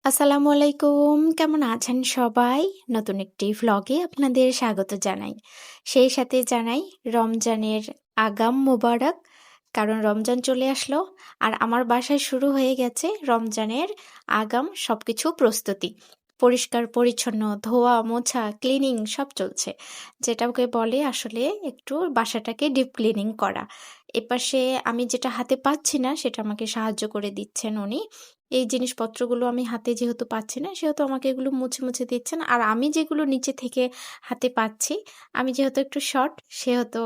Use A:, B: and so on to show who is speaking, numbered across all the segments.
A: আসসালামু আলাইকুম। কেমন আছেন সবাই? নতুন একটি ভ্লগে আপনাদের স্বাগত জানাই। সেই সাথে জানাই রমজানের আগাম মোবারক। কারণ রমজান চলে আসলো আর আমার বাসায় শুরু হয়ে গেছে রমজানের আগাম সবকিছু প্রস্তুতি। পরিষ্কার পরিচ্ছন্ন, ধোয়া, মোছা, ক্লিনিং সব চলছে। যেটাকে বলে আসলে একটু বাসাটাকে ডিপ ক্লিনিং করা। এপাশে আমি যেটা হাতে পাচ্ছি না সেটা আমাকে সাহায্য করে দিচ্ছেন উনি। এই জিনিসপত্রগুলো আমি হাতে যেহেতু পাচ্ছি না, সেহেতু আমাকে এগুলো মুছে, মুছে দিচ্ছেন। আর আমি যেগুলো নিচে থেকে হাতে পাচ্ছি, আমি যেহেতু একটু শর্ট, সেহেতু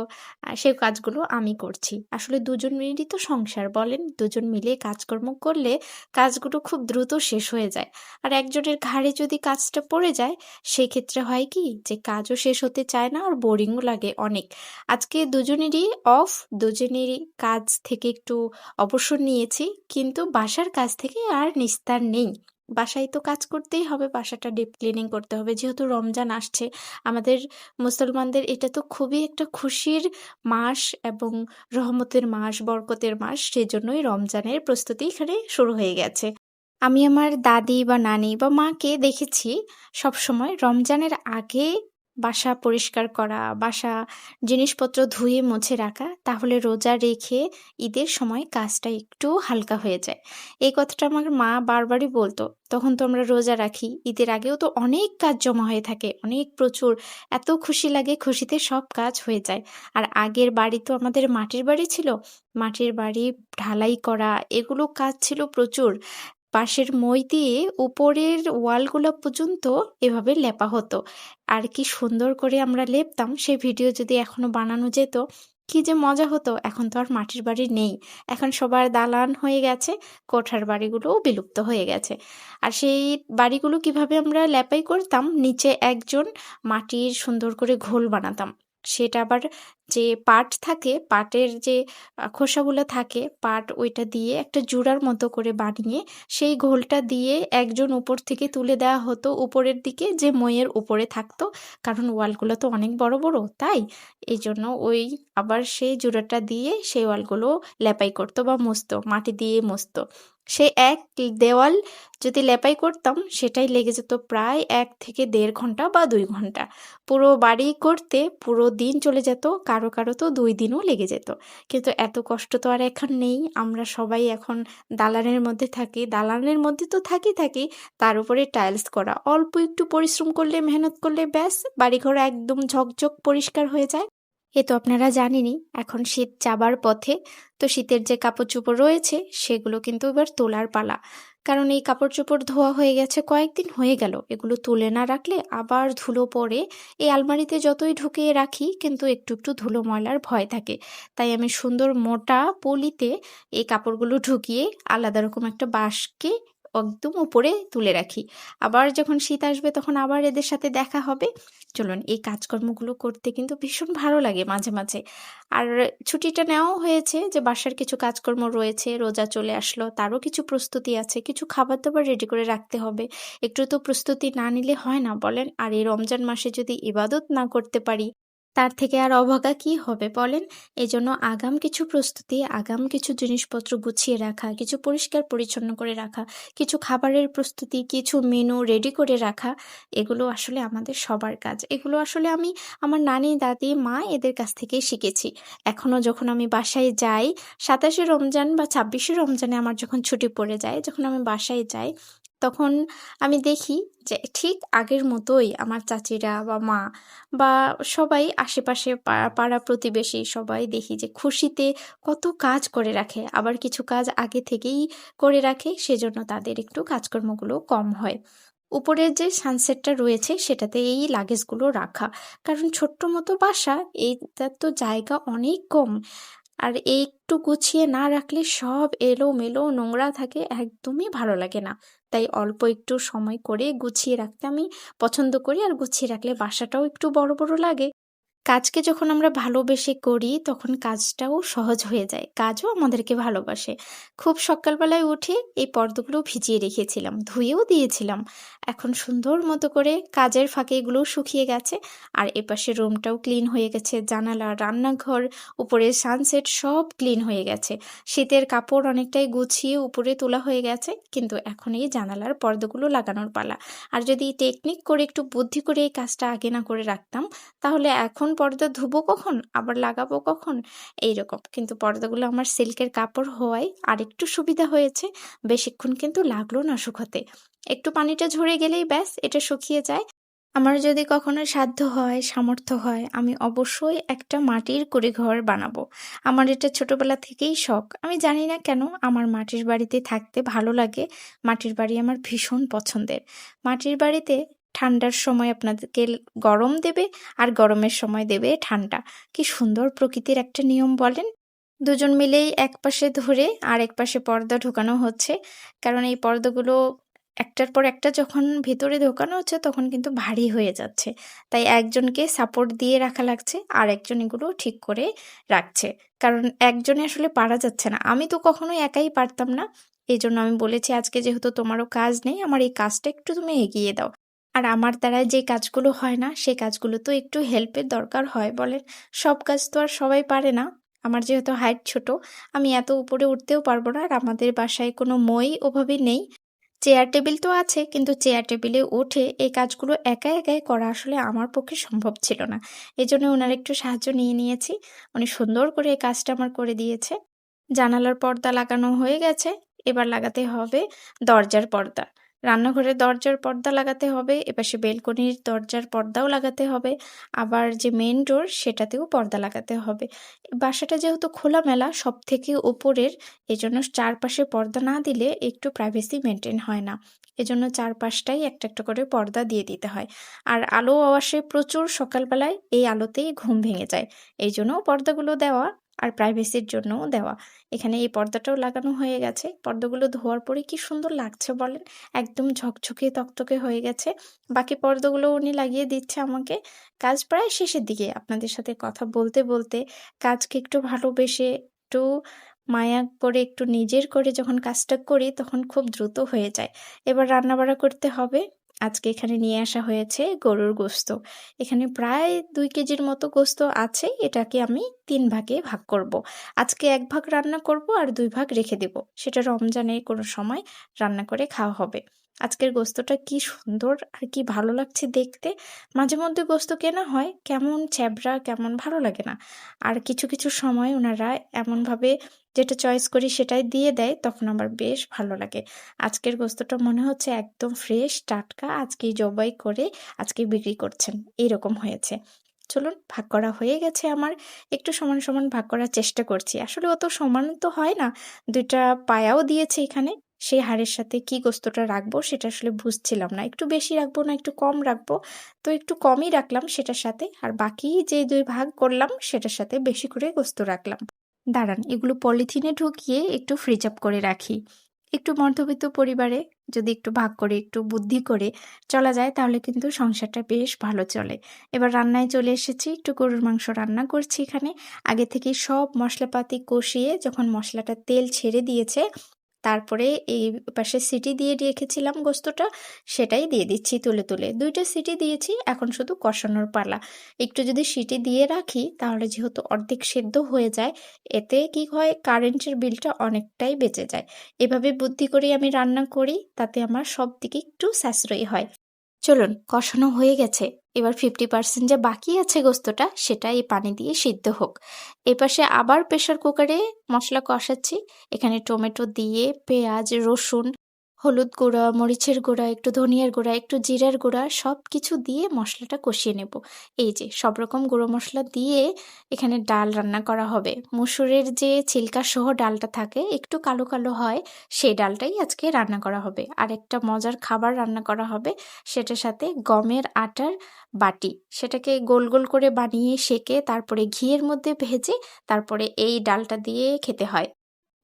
A: সেই কাজগুলো আমি করছি। আসলে দুজনেরই তো সংসার বলেন, দুজন মিলে কাজকর্ম করলে কাজগুলো খুব দ্রুত শেষ হয়ে যায়। আর একজনের ঘাড়ে যদি কাজটা পড়ে যায়, সেক্ষেত্রে হয় কি যে কাজও শেষ হতে চায় না আর বোরিংও লাগে অনেক। আজকে দুজনেরই অফ, দুজনেরই কাজ থেকে একটু অবসর নিয়েছি, কিন্তু বাসার কাজ থেকে আর নিস্তার নেই। বাসায় তো কাজ করতেই হবে, বাসাটা ডিপ ক্লিনিং করতে হবে। যেহেতু রমজান আসছে, আমাদের মুসলমানদের এটা তো খুবই একটা খুশির মাস এবং রহমতের মাস, বরকতের মাস। সেজন্যই রমজানের প্রস্তুতি এখানে শুরু হয়ে গেছে। আমি আমার দাদি বা নানি বা মাকে দেখেছি সবসময় রমজানের আগে বাসা পরিষ্কার করা, বাসা জিনিসপত্র ধুয়ে মুছে রাখা, তাহলে রোজা রেখে ঈদের সময় কাজটা একটু হালকা হয়ে যায়। এই কথাটা আমার মা বারবারই বলতো। তখন তো আমরা রোজা রাখি, ঈদের আগেও তো অনেক কাজ জমা হয়ে থাকে, অনেক প্রচুর। এত খুশি লাগে, খুশিতে সব কাজ হয়ে যায়। আর আগের বাড়ি তো আমাদের মাটির বাড়ি ছিল, মাটির বাড়ি ঢালাই করা এগুলো কাজ ছিল প্রচুর। বাঁশের মই দিয়ে উপরের ওয়ালগুলো পর্যন্ত এভাবে লেপা হতো। আর কি সুন্দর করে আমরা লেপতাম, সেই ভিডিও যদি এখনো বানানো যেত, কি যে মজা হতো। এখন তো আর মাটির বাড়ি নেই, এখন সবার দালান হয়ে গেছে, কোঠার বাড়িগুলোও বিলুপ্ত হয়ে গেছে। আর সেই বাড়িগুলো কিভাবে আমরা লেপাই করতাম, নিচে একজন মাটির সুন্দর করে ঘোল বানাতাম। সেটা আবার যে পাট থাকে, পাটের যে খোসাগুলো থাকে, পাট ওইটা দিয়ে একটা জুড়ার মতো করে বানিয়ে সেই ঘোলটা দিয়ে একজন উপর থেকে তুলে দেওয়া হতো উপরের দিকে, যে মইয়ের উপরে থাকতো। কারণ ওয়ালগুলো তো অনেক বড় বড়, তাই এই জন্য ওই আবার সেই জুড়াটা দিয়ে সেই ওয়ালগুলো লেপাই করতো বা মুছতো, মাটি দিয়ে মুছতো। সে এক দেওয়াল যদি লেপাই করতাম, সেটাই লেগে যেত প্রায় 1 থেকে 1.5 ঘন্টা বা 2 ঘন্টা। পুরো বাড়ি করতে পুরো দিন চলে যেত, কারো কারো তো 2 দিনও লেগে যেত। কিন্তু এত কষ্ট তো আর এখন নেই। আমরা সবাই এখন দালানের মধ্যে থাকি, দালানের মধ্যে তো থাকি, তার উপরে টাইলস করা। অল্প একটু পরিশ্রম করলে, মেহনত করলে ব্যাস বাড়িঘর একদম ঝকঝক পরিষ্কার হয়ে যায়। এ তো আপনারা জানেনই, এখন শীত যাবার পথে। তো শীতের যে কাপড়-চোপড় রয়েছে সেগুলো কিন্তু এবার তোলার পালা। কারণ এই কাপড়-চোপড় ধোয়া হয়ে গেছে, কয়েকদিন হয়ে গেল। এগুলো তুলে না রাখলে আবার ধুলো পড়ে। এই আলমারিতে যতই ঢুকিয়ে রাখি কিন্তু একটু, একটু ধুলো ময়লার ভয় থাকে। তাই আমি সুন্দর মোটা পলিতে এই কাপড়গুলো ঢুকিয়ে আলাদা রকম একটা বাস্কে একদম উপরে তুলে রাখি। আবার যখন শীত আসবে তখন আবার এদের সাথে দেখা হবে। চলুন, এই কাজকর্মগুলো করতে কিন্তু ভীষণ ভালো লাগে মাঝে, মাঝে। আর ছুটিটা নেওয়াও হয়েছে যে বাসার কিছু কাজকর্ম রয়েছে, রোজা চলে আসলো, তারও কিছু প্রস্তুতি আছে, কিছু খাবার-দাবার রেডি করে রাখতে হবে। একটু তো প্রস্তুতি না নিলে হয় না বলেন? আর এই রমজান মাসে যদি ইবাদত না করতে পারি, তার থেকে আর অভাগা কি হবে বলেন? এজন্য আগাম কিছু প্রস্তুতি, আগাম কিছু জিনিসপত্র গুছিয়ে রাখা, কিছু পরিষ্কার পরিচ্ছন্ন করে রাখা, কিছু খাবারের প্রস্তুতি, কিছু মেনু রেডি করে রাখা, এগুলো আসলে আমাদের সবার কাজ। এগুলো আসলে আমি আমার নানি, দাদি, মা এদের কাছ থেকেই শিখেছি। এখনো যখন আমি বাসায় যাই, ২৭শে রমজান বা ২৬শে রমজানে আমার যখন ছুটি পড়ে যায়, যখন আমি বাসায় যাই, তখন আমি দেখি যে ঠিক আগের মতোই আমার চাচিরা বা মা বা সবাই আশেপাশে পাড়া প্রতিবেশী সবাই দেখি যে খুশিতে কত কাজ করে রাখে। আবার কিছু কাজ আগে থেকেই করে রাখে, সেজন্য তাদের একটু কাজকর্মগুলো কম হয়। উপরের যে সানসেটটা রয়েছে সেটাতে এই লাগেজগুলো রাখা। কারণ ছোট্ট মতো বাসা, এইটার তো জায়গা অনেক কম। আর এই একটু গুছিয়ে না রাখলে সব এলোমেলো নোংরা থাকে, একদমই ভালো লাগে না। তাই অল্প একটু সময় করে গুছিয়ে রাখতে আমি পছন্দ করি, আর গুছিয়ে রাখলে বাসাটাও একটু বড় বড় লাগে। কাজকে যখন আমরা ভালোবেসে করি তখন কাজটাও সহজ হয়ে যায়। কাজও আমাদেরকে ভালোবাসে। খুব সকালবেলায় উঠে এই পর্দাগুলো ভিজিয়ে রেখেছিলাম। ধুয়েও দিয়েছিলাম। এখন সুন্দর মতো করে কাজের ফাঁকে এগুলোও শুকিয়ে গেছে। আর এপাশে রুমটাও ক্লিন হয়ে গেছে। জানালা, রান্নাঘর, উপরের সানসেট সব ক্লিন হয়ে গেছে। শীতের কাপড় অনেকটাই গুছিয়ে উপরে তোলা হয়ে গেছে। কিন্তু এখন এই জানালার পর্দাগুলো লাগানোর পালা। আর যদি টেকনিক করে একটু বুদ্ধি করে এই কাজটা আগে না করে রাখতাম তাহলে এখন পর্দা ধুবো কখন? আবার লাগাবো কখন? এইরকম। কিন্তু পর্দাগুলো আমার সিল্কের কাপড় হওয়ায় আরেকটু সুবিধা হয়েছে। বেশিক্ষণ কিন্তু লাগলো না শুকাতে। একটু পানিটা ঝরে গেলেই ব্যাস এটা শুকিয়ে যায়। আমার যদি কখনো সাধ্য হয়, সামর্থ্য হয়, আমি অবশ্যই একটা মাটির কুঁড়েঘর বানাবো। আমার এটা ছোটবেলা থেকেই শখ। আমি জানি না কেন আমার মাটির বাড়িতে থাকতে ভালো লাগে। মাটির বাড়ি আমার ভীষণ পছন্দের। মাটির বাড়িতে ঠান্ডার সময় আপনাদেরকে গরম দেবে আর গরমের সময় দেবে ঠান্ডা। কি সুন্দর প্রকৃতির একটা নিয়ম বলেন? দুজন মিলেই একপাশে ধরে আর একপাশে পর্দা ঢোকানো হচ্ছে। কারণ এই পর্দাগুলো একটার পর একটা যখন ভেতরে ঢোকানো হচ্ছে তখন কিন্তু ভারী হয়ে যাচ্ছে। তাই একজনকে সাপোর্ট দিয়ে রাখা লাগছে আর একজন এগুলো ঠিক করে রাখছে। কারণ একজনে আসলে পারা যাচ্ছে না। আমি তো কখনোই একাই পারতাম না। এজন্য আমি বলেছি আজকে যেহেতু তোমারও কাজ নেই আমার এই কাজটা একটু তুমি এগিয়ে দাও। আর আমার দ্বারা যে কাজগুলো হয় না সে কাজগুলো তো একটু হেল্পের দরকার হয় বলেন। সব কাজ তো আর সবাই পারে না। আমার যেহেতু হাইট ছোট, আমি এত উপরে উঠতেও পারবো না আর আমাদের বাসায় কোনো মই ওভাবে নেই। চেয়ার টেবিল তো আছে কিন্তু চেয়ার টেবিলে উঠে এই কাজগুলো একা একাই করা আসলে আমার পক্ষে সম্ভব ছিল না। এজন্য ওনার একটু সাহায্য নিয়ে নিয়েছি। উনি সুন্দর করে এই কাজটা আমার করে দিয়েছে। জানালার পর্দা লাগানো হয়ে গেছে। এবার লাগাতে হবে দরজার পর্দা। রান্নাঘরের দরজার পর্দা লাগাতে হবে, এপাশে বেলকনির দরজার পর্দাও লাগাতে হবে। আবার যে মেইন ডোর সেটাতেও পর্দা লাগাতে হবে। বাসাটা যেহেতু খোলামেলা সবথেকে উপরের, এজন্য চারপাশে পর্দা না দিলে একটু প্রাইভেসি মেইনটেইন হয় না। এজন্য চারপাশটাই একটা, একটা করে পর্দা দিয়ে দিতে হয়। আর আলো আসে প্রচুর সকালবেলায়, এই আলোতেই ঘুম ভেঙে যায়। এইজন্যও পর্দাগুলো দেওয়া আর প্রাইভেসির জন্যও দেওয়া। এখানে এই পর্দাটাও লাগানো হয়ে গেছে। পর্দাগুলো ধোয়ার পরে কি সুন্দর লাগছে বলেন? একদম ঝকঝকে তকতকে হয়ে গেছে। বাকি পর্দাগুলো উনি লাগিয়ে দিচ্ছে আমাকে। কাজ প্রায় শেষের দিকে। আপনাদের সাথে কথা বলতে, বলতে কাজকে একটু ভালোবেসে, একটু মায়া করে, একটু নিজের করে যখন কাজটা করি তখন খুব দ্রুত হয়ে যায়। এবার রান্নাবাড়া করতে হবে। আজকে এখানে নিয়ে আসা হয়েছে গরুর গোশত। এখানে প্রায় ২ কেজির মতো গোশত আছে। এটাকে আমি ৩ ভাগে ভাগ করব। আজকে ১ ভাগ রান্না করব আর ২ ভাগ রেখে দেব। সেটা রমজানের কোনো সময় রান্না করে খাওয়া হবে। আজকের গোশতটা কি সুন্দর আর কি ভালো লাগছে দেখতে। মাঝে মধ্যে গোশত কেনা হয়, কেমন ছ্যাবড়া, কেমন ভালো লাগে না। আর কিছু, কিছু সময় উনারা এমনভাবে যেটা চয়েস করি সেটাই দিয়ে দেয়, তখন আমার বেশ ভালো লাগে। আজকের গোশতটা মনে হচ্ছে একদম ফ্রেশ, টাটকা, আজকেই জবাই করে আজকেই বিক্রি করছেন। এইরকম হয়েছে। চলুন ভাগ করা হয়ে গেছে আমার। একটু সমান, সমান ভাগ করার চেষ্টা করছি। আসলে অত সমান তো হয় না। ২ টা পায়াও দিয়েছে এখানে। সেই হাড়ের সাথে কি গোস্তটা রাখবো সেটা আসলে বুঝছিলাম না। একটু বেশি রাখবো না একটু কম রাখবো। তো একটু কমই রাখলাম সেটার সাথে। আর বাকি যে ২ ভাগ করলাম সেটার সাথে বেশি করে গোস্ত রাখলাম। দাঁড়ান, এগুলো পলিথিনে ঢুকিয়ে একটু ফ্রিজ আপ করে রাখি। একটু মধ্যবিত্ত পরিবারে যদি একটু ভাগ করে, একটু বুদ্ধি করে চলা যায় তাহলে কিন্তু সংসারটা বেশ ভালো চলে। এবার রান্নায় চলে এসেছি। একটু গরুর মাংস রান্না করছি এখানে। আগে থেকেই সব মশলাপাতি কষিয়ে যখন মশলাটা তেল ছেড়ে দিয়েছে, তারপরে এই পাশে সিটি দিয়ে রেখেছিলাম গোস্তটা, সেটাই দিয়ে দিচ্ছি তুলে, তুলে। ২ টা সিটি দিয়েছি, এখন শুধু কষানোর পালা। একটু যদি সিটি দিয়ে রাখি তাহলে যেহেতু অর্ধেক সেদ্ধ হয়ে যায়, এতে কি হয় কারেন্টের বিলটা অনেকটাই বেঁচে যায়। এভাবে বুদ্ধি করেই আমি রান্না করি, তাতে আমার সবদিকে একটু সাশ্রয়ী হয়। চলুন কষানো হয়ে গেছে। এবার 50% যে বাকি আছে গোস্তটা সেটা এই পানি দিয়ে সিদ্ধ হোক। এপাশে আবার প্রেসার কুকারে মশলা কষাচ্ছি। এখানে টমেটো দিয়ে পেঁয়াজ, রসুন, হলুদ গুঁড়া, মরিচের গুঁড়া, একটু ধনিয়ার গুঁড়া, একটু জিরার গুঁড়া সবকিছু দিয়ে মশলাটা কষিয়ে নেব। এই যে সব রকম গুঁড়ো মশলা দিয়ে এখানে ডাল রান্না করা হবে। মসুরের যে ছিলকা সহ ডালটা থাকে একটু কালো, কালো হয়, সেই ডালটাই আজকে রান্না করা হবে। আর একটা মজার খাবার রান্না করা হবে। সেটার সাথে গমের আটার বাটি। সেটাকে গোল, গোল করে বানিয়ে সেঁকে তারপরে ঘিয়ের মধ্যে ভেজে তারপরে এই ডালটা দিয়ে খেতে হয়।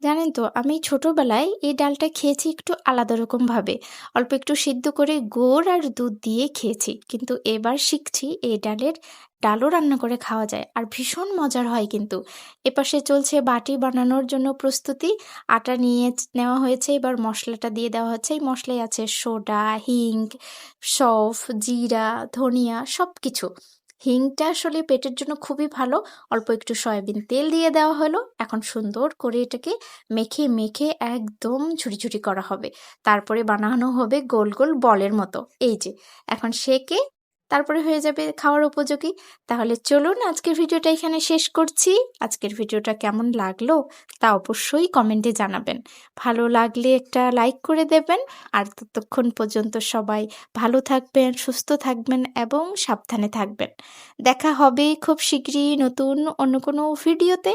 A: জানেন তো আমি ছোটবেলায় এই ডালটা খেয়েছি একটু আলাদা রকমভাবে। অল্প একটু সিদ্ধ করে গুড় আর দুধ দিয়ে খেয়েছি। কিন্তু এবার শিখছি এই ডালের ডালও রান্না করে খাওয়া যায়। আর ভীষণ মজার হয় কিন্তু। এপাশে চলছে বাটি বানানোর জন্য প্রস্তুতি। আটা নেওয়া হয়েছে, এবার মসলাটা দিয়ে দেওয়া হচ্ছে। এই মসলায় আছে সোডা, হিং, সৌফ, জিরা, ধনিয়া সবকিছু। হিংটা আসলে পেটের জন্য খুবই ভালো। অল্প একটু সয়াবিন তেল দিয়ে দেওয়া হলো। এখন সুন্দর করে এটাকে মেখে একদম ঝুরি করা হবে। তারপরে বানানো হবে গোল গোল বলের মতো। এই যে এখন সেঁকে তারপরে হয়ে যাবে খাওয়ার উপযোগী। তাহলে চলুন আজকের ভিডিওটা এখানে শেষ করছি। আজকের ভিডিওটা কেমন লাগলো তা অবশ্যই কমেন্টে জানাবেন। ভালো লাগলে একটা লাইক করে দেবেন। আর ততক্ষণ পর্যন্ত সবাই ভালো থাকবেন, সুস্থ থাকবেন এবং সাবধানে থাকবেন। দেখা হবে খুব শিগগিরই নতুন অন্য কোনো ভিডিওতে।